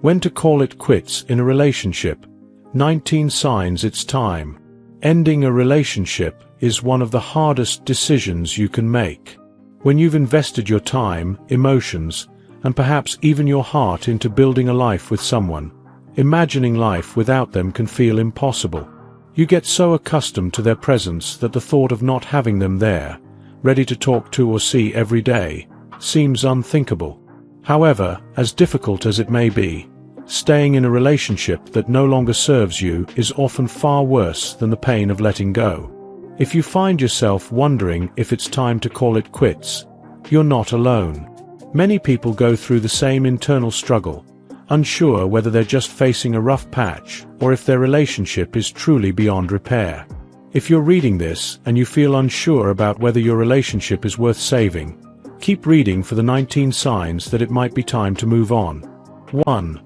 When to call it quits in a relationship. 19 signs it's time. Ending a relationship is one of the hardest decisions you can make. When you've invested your time, emotions, and perhaps even your heart into building a life with someone, imagining life without them can feel impossible. You get so accustomed to their presence that the thought of not having them there, ready to talk to or see every day, seems unthinkable. However, as difficult as it may be, staying in a relationship that no longer serves you is often far worse than the pain of letting go. If you find yourself wondering if it's time to call it quits, you're not alone. Many people go through the same internal struggle, unsure whether they're just facing a rough patch or if their relationship is truly beyond repair. If you're reading this and you feel unsure about whether your relationship is worth saving, keep reading for the 19 signs that it might be time to move on. 1.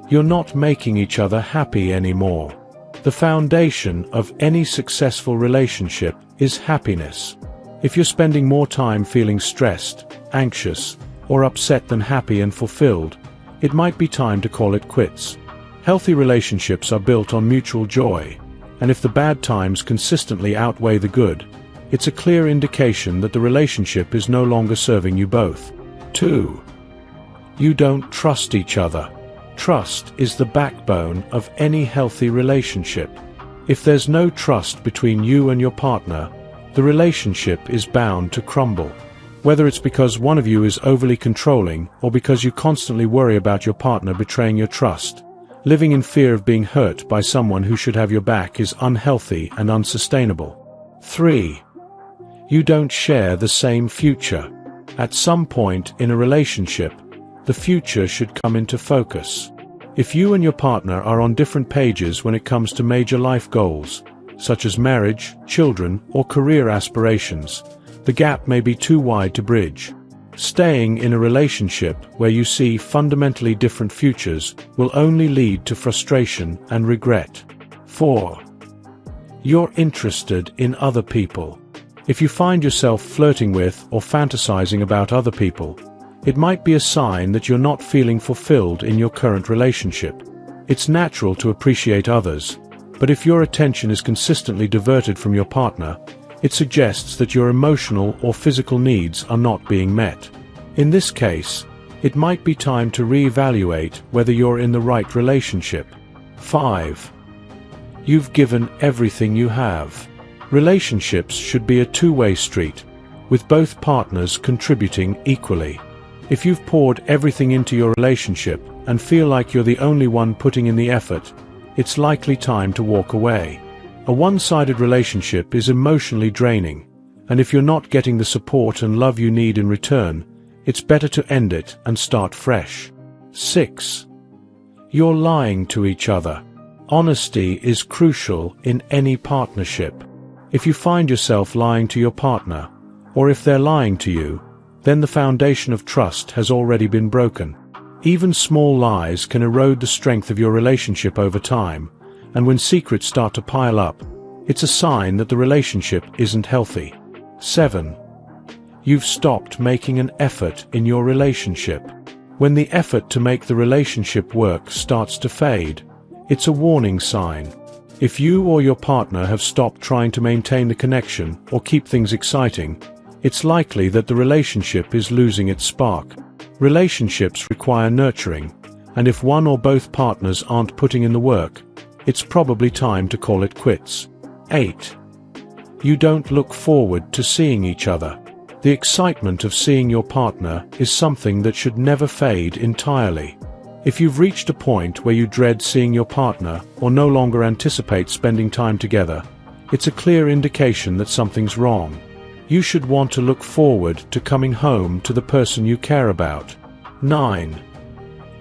You're not making each other happy anymore. The foundation of any successful relationship is happiness. If you're spending more time feeling stressed, anxious, or upset than happy and fulfilled, it might be time to call it quits. Healthy relationships are built on mutual joy, and if the bad times consistently outweigh the good, it's a clear indication that the relationship is no longer serving you both. 2. You don't trust each other. Trust is the backbone of any healthy relationship. If there's no trust between you and your partner, the relationship is bound to crumble. Whether it's because one of you is overly controlling or because you constantly worry about your partner betraying your trust, living in fear of being hurt by someone who should have your back is unhealthy and unsustainable. 3. You don't share the same future. At some point in a relationship, the future should come into focus. If you and your partner are on different pages when it comes to major life goals, such as marriage, children, or career aspirations, the gap may be too wide to bridge. Staying in a relationship where you see fundamentally different futures will only lead to frustration and regret. 4. You're interested in other people. If you find yourself flirting with or fantasizing about other people, it might be a sign that you're not feeling fulfilled in your current relationship. It's natural to appreciate others, but if your attention is consistently diverted from your partner, it suggests that your emotional or physical needs are not being met. In this case, it might be time to reevaluate whether you're in the right relationship. 5. You've given everything you have. Relationships should be a two-way street, with both partners contributing equally. If you've poured everything into your relationship and feel like you're the only one putting in the effort, it's likely time to walk away. A one-sided relationship is emotionally draining, and if you're not getting the support and love you need in return, it's better to end it and start fresh. 6. You're lying to each other. Honesty is crucial in any partnership. If you find yourself lying to your partner, or if they're lying to you, then the foundation of trust has already been broken. Even small lies can erode the strength of your relationship over time, and when secrets start to pile up, it's a sign that the relationship isn't healthy. 7. You've stopped making an effort in your relationship. When the effort to make the relationship work starts to fade, it's a warning sign. If you or your partner have stopped trying to maintain the connection or keep things exciting, it's likely that the relationship is losing its spark. Relationships require nurturing, and if one or both partners aren't putting in the work, it's probably time to call it quits. 8. You don't look forward to seeing each other. The excitement of seeing your partner is something that should never fade entirely. If you've reached a point where you dread seeing your partner or no longer anticipate spending time together, it's a clear indication that something's wrong. You should want to look forward to coming home to the person you care about. 9.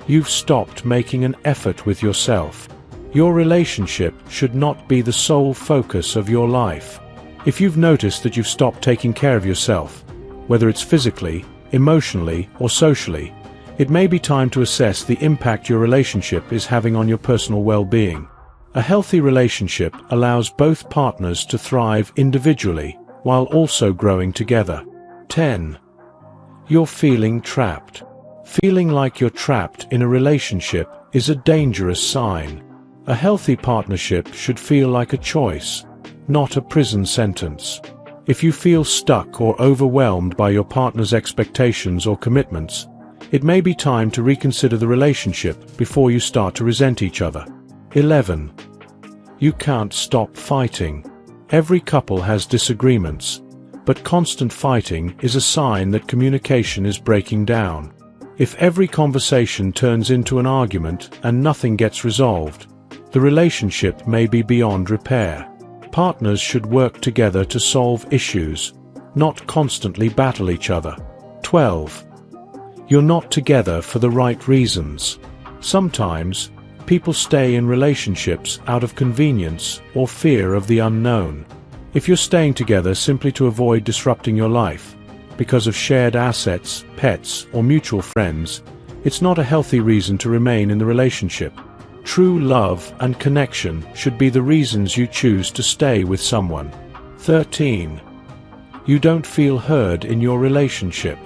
You've stopped making an effort with yourself. Your relationship should not be the sole focus of your life. If you've noticed that you've stopped taking care of yourself, whether it's physically, emotionally, or socially, it may be time to assess the impact your relationship is having on your personal well-being. A healthy relationship allows both partners to thrive individually while also growing together. 10. You're feeling trapped. Feeling like you're trapped in a relationship is a dangerous sign. A healthy partnership should feel like a choice, not a prison sentence. If you feel stuck or overwhelmed by your partner's expectations or commitments, it may be time to reconsider the relationship before you start to resent each other. 11. You can't stop fighting. Every couple has disagreements, but constant fighting is a sign that communication is breaking down. If every conversation turns into an argument and nothing gets resolved, the relationship may be beyond repair. Partners should work together to solve issues, not constantly battle each other. 12. You're not together for the right reasons. Sometimes, people stay in relationships out of convenience or fear of the unknown. If you're staying together simply to avoid disrupting your life, because of shared assets, pets, or mutual friends, it's not a healthy reason to remain in the relationship. True love and connection should be the reasons you choose to stay with someone. 13. You don't feel heard in your relationship.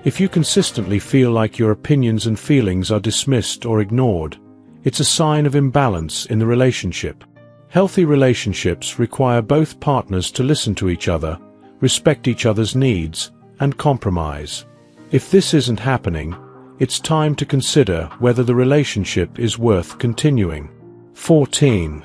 If you consistently feel like your opinions and feelings are dismissed or ignored, it's a sign of imbalance in the relationship. Healthy relationships require both partners to listen to each other, respect each other's needs, and compromise. If this isn't happening, it's time to consider whether the relationship is worth continuing. 14.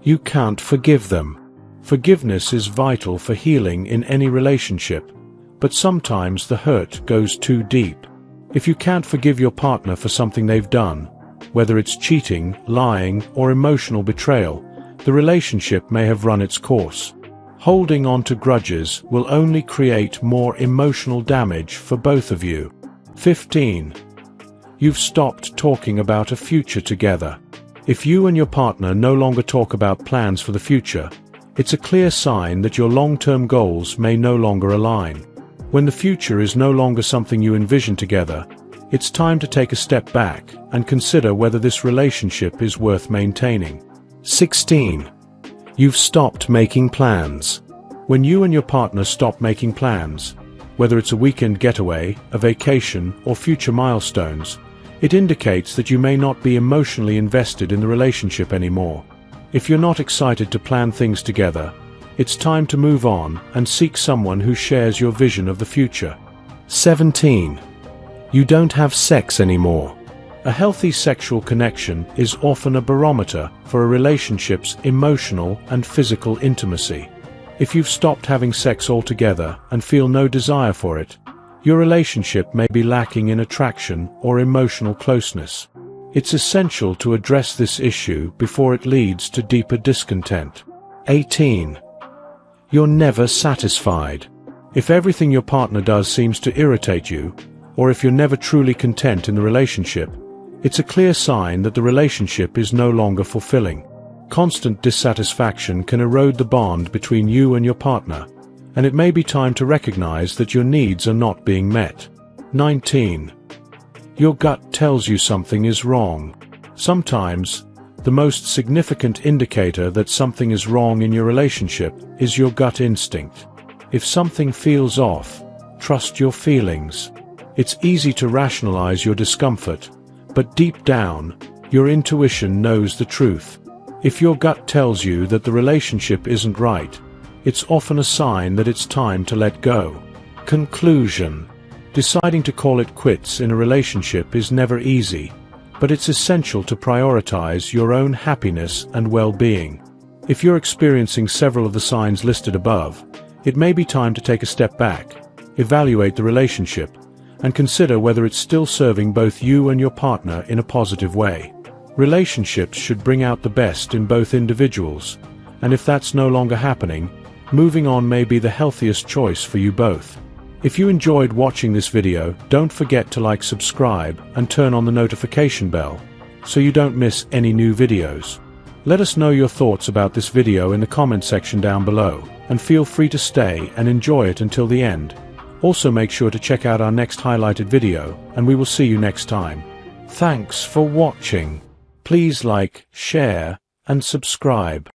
You can't forgive them. Forgiveness is vital for healing in any relationship, but sometimes the hurt goes too deep. If you can't forgive your partner for something they've done, whether it's cheating, lying, or emotional betrayal, the relationship may have run its course. Holding on to grudges will only create more emotional damage for both of you. 15. You've stopped talking about a future together. If you and your partner no longer talk about plans for the future, it's a clear sign that your long-term goals may no longer align. When the future is no longer something you envision together, it's time to take a step back and consider whether this relationship is worth maintaining. 16. You've stopped making plans. When you and your partner stop making plans, whether it's a weekend getaway, a vacation, or future milestones, it indicates that you may not be emotionally invested in the relationship anymore. If you're not excited to plan things together, it's time to move on and seek someone who shares your vision of the future. 17. You don't have sex anymore. A healthy sexual connection is often a barometer for a relationship's emotional and physical intimacy. If you've stopped having sex altogether and feel no desire for it, your relationship may be lacking in attraction or emotional closeness. It's essential to address this issue before it leads to deeper discontent. 18. You're never satisfied. If everything your partner does seems to irritate you, or if you're never truly content in the relationship, it's a clear sign that the relationship is no longer fulfilling. Constant dissatisfaction can erode the bond between you and your partner, and it may be time to recognize that your needs are not being met. 19. Your gut tells you something is wrong. Sometimes, the most significant indicator that something is wrong in your relationship is your gut instinct. If something feels off, trust your feelings. It's easy to rationalize your discomfort, but deep down, your intuition knows the truth. If your gut tells you that the relationship isn't right, it's often a sign that it's time to let go. Conclusion. Deciding to call it quits in a relationship is never easy, but it's essential to prioritize your own happiness and well-being. If you're experiencing several of the signs listed above, it may be time to take a step back, evaluate the relationship, and consider whether it's still serving both you and your partner in a positive way. Relationships should bring out the best in both individuals, and if that's no longer happening, moving on may be the healthiest choice for you both. If you enjoyed watching this video, don't forget to like, subscribe, and turn on the notification bell, so you don't miss any new videos. Let us know your thoughts about this video in the comment section down below, and feel free to stay and enjoy it until the end. Also make sure to check out our next highlighted video, and we will see you next time. Thanks for watching. Please like, share, and subscribe.